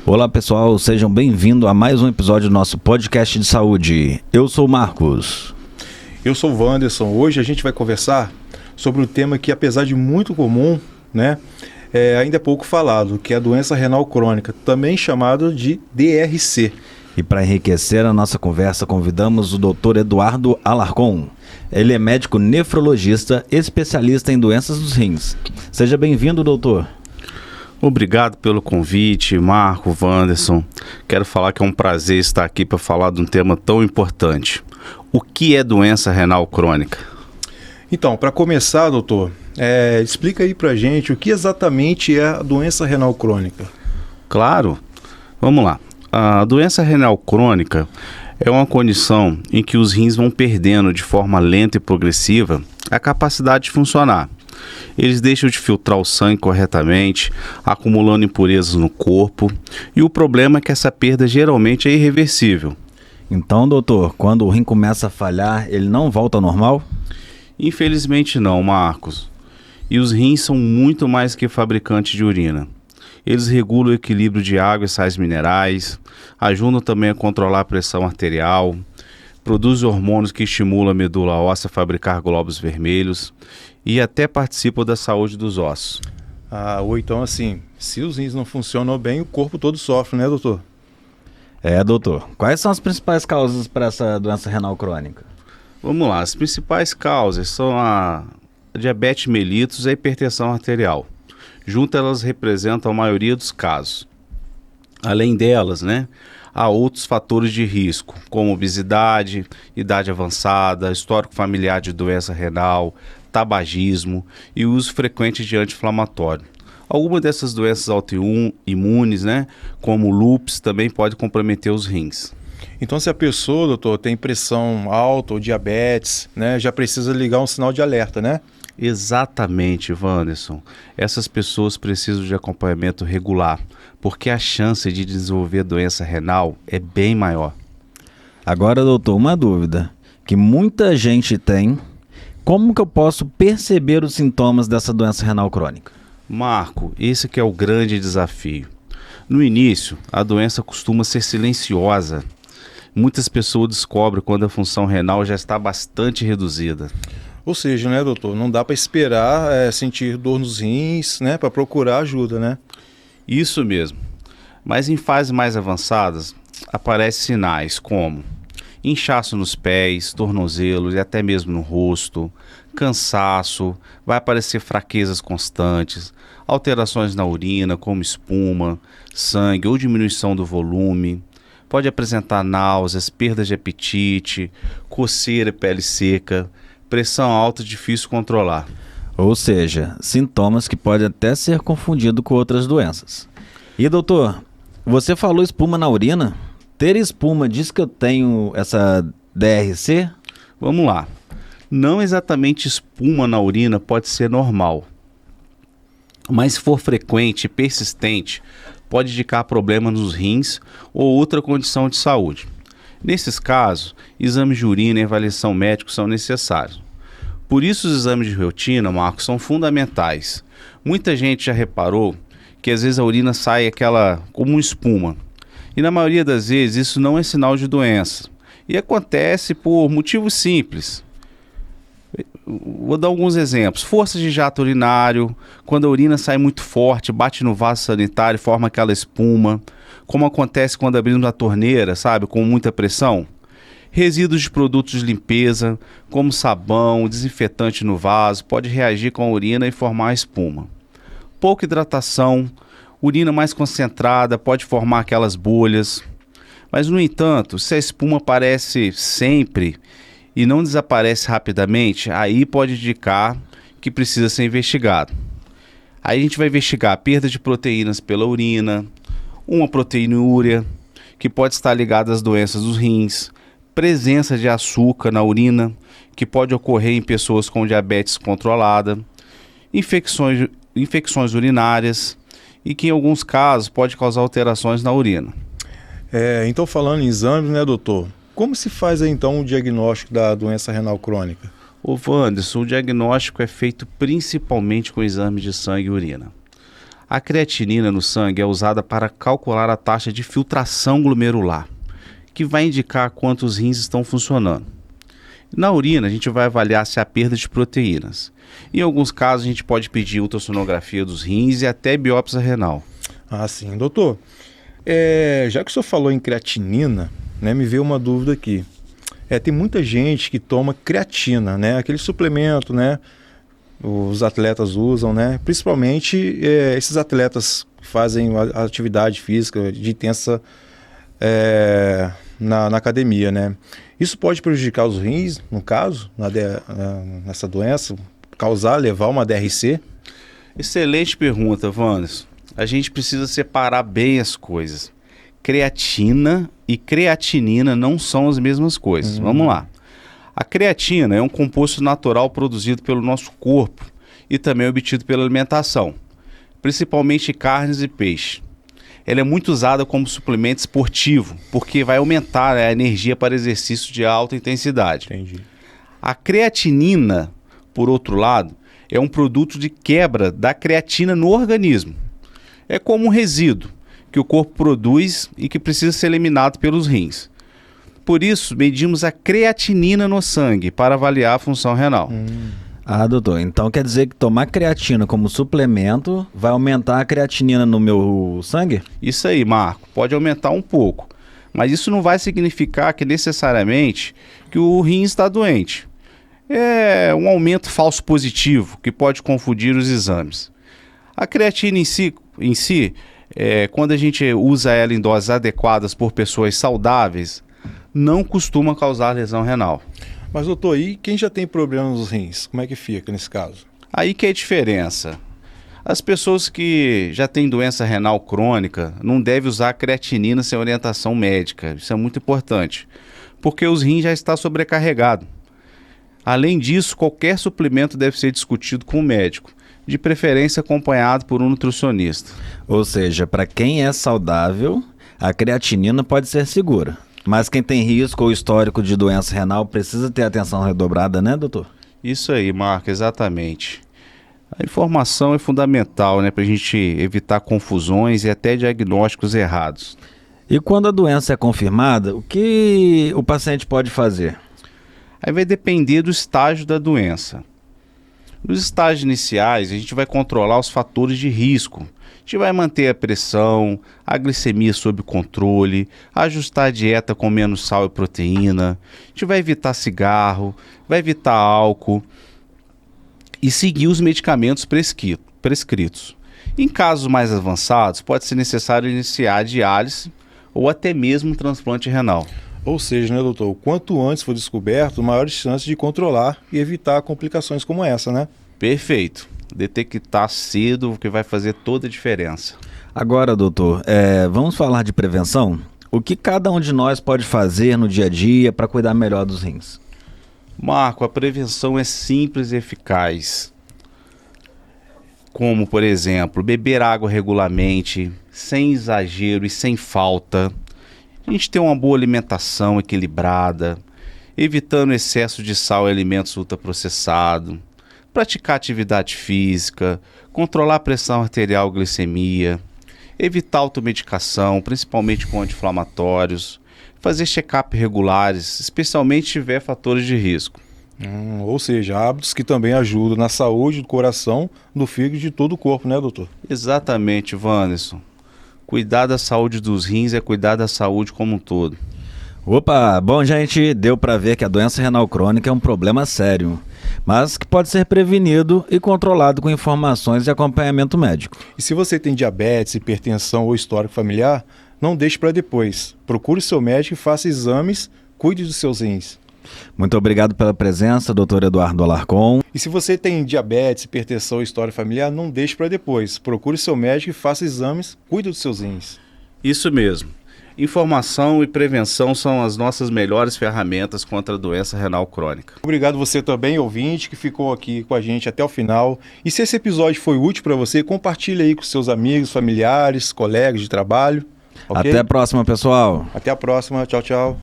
Olá pessoal, sejam bem-vindos a mais um episódio do nosso podcast de saúde. Eu sou o Marcos. Eu sou o Wanderson. Hoje a gente vai conversar sobre um tema que, apesar de muito comum, ainda é pouco falado, que é a doença renal crônica, também chamado de DRC. E para enriquecer a nossa conversa, convidamos o Dr. Eduardo Alarcon. Ele é médico nefrologista, especialista em doenças dos rins. Seja bem-vindo, doutor. Obrigado pelo convite, Marco, Wanderson. Quero falar que é um prazer estar aqui para falar de um tema tão importante. O que é doença renal crônica? Então, para começar, doutor, explica aí para a gente o que exatamente é a doença renal crônica. Claro, vamos lá. A doença renal crônica é uma condição em que os rins vão perdendo de forma lenta e progressiva a capacidade de funcionar. Eles deixam de filtrar o sangue corretamente, acumulando impurezas no corpo, e o problema é que essa perda geralmente é irreversível. Então, doutor, quando o rim começa a falhar, ele não volta ao normal? Infelizmente não, Marcos. E os rins são muito mais que fabricantes de urina. Eles regulam o equilíbrio de água e sais minerais, ajudam também a controlar a pressão arterial, produzem hormônios que estimulam a medula óssea a fabricar glóbulos vermelhos e até participam da saúde dos ossos. Ou então assim, se os rins não funcionam bem, o corpo todo sofre, né, doutor? Doutor. Quais são as principais causas para essa doença renal crônica? Vamos lá, as principais causas são a diabetes mellitus e a hipertensão arterial. Juntas elas representam a maioria dos casos. Além delas, há outros fatores de risco, como obesidade, idade avançada, histórico familiar de doença renal, tabagismo e uso frequente de anti-inflamatório. Algumas dessas doenças autoimunes, como o lúpus, também pode comprometer os rins. Então, se a pessoa, doutor, tem pressão alta ou diabetes, já precisa ligar um sinal de alerta, né? Exatamente, Wanderson. Essas pessoas precisam de acompanhamento regular, porque a chance de desenvolver doença renal é bem maior. Agora, doutor, uma dúvida que muita gente tem: como que eu posso perceber os sintomas dessa doença renal crônica? Marco, esse que é o grande desafio. No início, a doença costuma ser silenciosa. Muitas pessoas descobrem quando a função renal já está bastante reduzida. Ou seja, doutor, não dá para esperar sentir dor nos rins, para procurar ajuda, né? Isso mesmo. Mas em fases mais avançadas, aparecem sinais como inchaço nos pés, tornozelos e até mesmo no rosto, cansaço, vai aparecer fraquezas constantes, alterações na urina, como espuma, sangue ou diminuição do volume. Pode apresentar náuseas, perdas de apetite, coceira e pele seca, pressão alta difícil controlar. Ou seja, sintomas que podem até ser confundidos com outras doenças. E doutor, você falou espuma na urina? Ter espuma diz que eu tenho essa DRC? Vamos lá. Não exatamente espuma na urina pode ser normal, mas se for frequente e persistente, pode indicar problema nos rins ou outra condição de saúde. Nesses casos, exames de urina e avaliação médica são necessários. Por isso os exames de rotina, Marcos, são fundamentais. Muita gente já reparou que às vezes a urina sai como espuma. E na maioria das vezes isso não é sinal de doença. E acontece por motivos simples. Vou dar alguns exemplos. Força de jato urinário, quando a urina sai muito forte, bate no vaso sanitário e forma aquela espuma. Como acontece quando abrimos a torneira, com muita pressão. Resíduos de produtos de limpeza, como sabão, desinfetante no vaso, pode reagir com a urina e formar espuma. Pouca hidratação, urina mais concentrada, pode formar aquelas bolhas. Mas, no entanto, se a espuma aparece sempre e não desaparece rapidamente, aí pode indicar que precisa ser investigado. Aí a gente vai investigar a perda de proteínas pela urina, uma proteinúria, que pode estar ligada às doenças dos rins, presença de açúcar na urina, que pode ocorrer em pessoas com diabetes controlada, infecções urinárias e que em alguns casos pode causar alterações na urina. Então, falando em exames, doutor, como se faz então o diagnóstico da doença renal crônica? Wanderson, o diagnóstico é feito principalmente com exames de sangue e urina. A creatinina no sangue é usada para calcular a taxa de filtração glomerular, que vai indicar quantos rins estão funcionando. Na urina, a gente vai avaliar se há perda de proteínas. Em alguns casos, a gente pode pedir ultrassonografia dos rins e até biópsia renal. Ah, sim. Doutor, já que o senhor falou em creatinina, né, me veio uma dúvida aqui. Tem muita gente que toma creatina, né, aquele suplemento, né, os atletas usam, né, principalmente esses atletas que fazem a atividade física de intensa na academia, né. Isso pode prejudicar os rins, no caso, nessa doença, levar uma DRC? Excelente pergunta, Wanderson. A gente precisa separar bem as coisas. Creatina e creatinina não são as mesmas coisas. Vamos lá. A creatina é um composto natural produzido pelo nosso corpo e também obtido pela alimentação, principalmente carnes e peixe. Ela é muito usada como suplemento esportivo, porque vai aumentar a energia para exercício de alta intensidade. Entendi. A creatinina, por outro lado, é um produto de quebra da creatina no organismo. É como um resíduo que o corpo produz e que precisa ser eliminado pelos rins. Por isso, medimos a creatinina no sangue para avaliar a função renal. Ah, doutor, então quer dizer que tomar creatina como suplemento vai aumentar a creatinina no meu sangue? Isso aí, Marco, pode aumentar um pouco, mas isso não vai significar que necessariamente que o rim está doente. É um aumento falso positivo que pode confundir os exames. A creatina em si, quando a gente usa ela em doses adequadas por pessoas saudáveis, não costuma causar lesão renal. Mas, doutor, e quem já tem problema nos rins, como é que fica nesse caso? Aí que é a diferença. As pessoas que já têm doença renal crônica não devem usar creatinina sem orientação médica. Isso é muito importante, porque os rins já estão sobrecarregados. Além disso, qualquer suplemento deve ser discutido com o médico, de preferência acompanhado por um nutricionista. Ou seja, para quem é saudável, a creatinina pode ser segura. Mas quem tem risco ou histórico de doença renal precisa ter atenção redobrada, né, doutor? Isso aí, Marco, exatamente. A informação é fundamental, né, para a gente evitar confusões e até diagnósticos errados. E quando a doença é confirmada, o que o paciente pode fazer? Aí vai depender do estágio da doença. Nos estágios iniciais, a gente vai controlar os fatores de risco. A gente vai manter a pressão, a glicemia sob controle, ajustar a dieta com menos sal e proteína. A gente vai evitar cigarro, vai evitar álcool e seguir os medicamentos prescritos. Em casos mais avançados, pode ser necessário iniciar a diálise ou até mesmo um transplante renal. Ou seja, né, doutor, quanto antes for descoberto, maiores chances de controlar e evitar complicações como essa, né? Perfeito. Detectar cedo, que vai fazer toda a diferença. Agora, doutor, vamos falar de prevenção? O que cada um de nós pode fazer no dia a dia para cuidar melhor dos rins? Marco, a prevenção é simples e eficaz. Como, por exemplo, beber água regularmente, sem exagero e sem falta. A gente ter uma boa alimentação equilibrada, evitando excesso de sal em alimentos ultraprocessados, praticar atividade física, controlar a pressão arterial e glicemia, evitar automedicação, principalmente com anti-inflamatórios, fazer check-up regulares, especialmente se tiver fatores de risco. Ou seja, hábitos que também ajudam na saúde do coração, do fígado e de todo o corpo, né, doutor? Exatamente, Wanderson. Cuidar da saúde dos rins é cuidar da saúde como um todo. Opa, bom, gente, deu para ver que a doença renal crônica é um problema sério, mas que pode ser prevenido e controlado com informações e acompanhamento médico. E se você tem diabetes, hipertensão ou histórico familiar, não deixe para depois. Procure seu médico e faça exames, cuide dos seus rins. Muito obrigado pela presença, doutor Eduardo Alarcon. E se você tem diabetes, hipertensão ou história familiar, não deixe para depois. Procure seu médico e faça exames, cuide dos seus rins. Isso mesmo. Informação e prevenção são as nossas melhores ferramentas contra a doença renal crônica. Obrigado você também, ouvinte, que ficou aqui com a gente até o final. E se esse episódio foi útil para você, compartilhe aí com seus amigos, familiares, colegas de trabalho. Okay? Até a próxima, pessoal. Até a próxima. Tchau, tchau.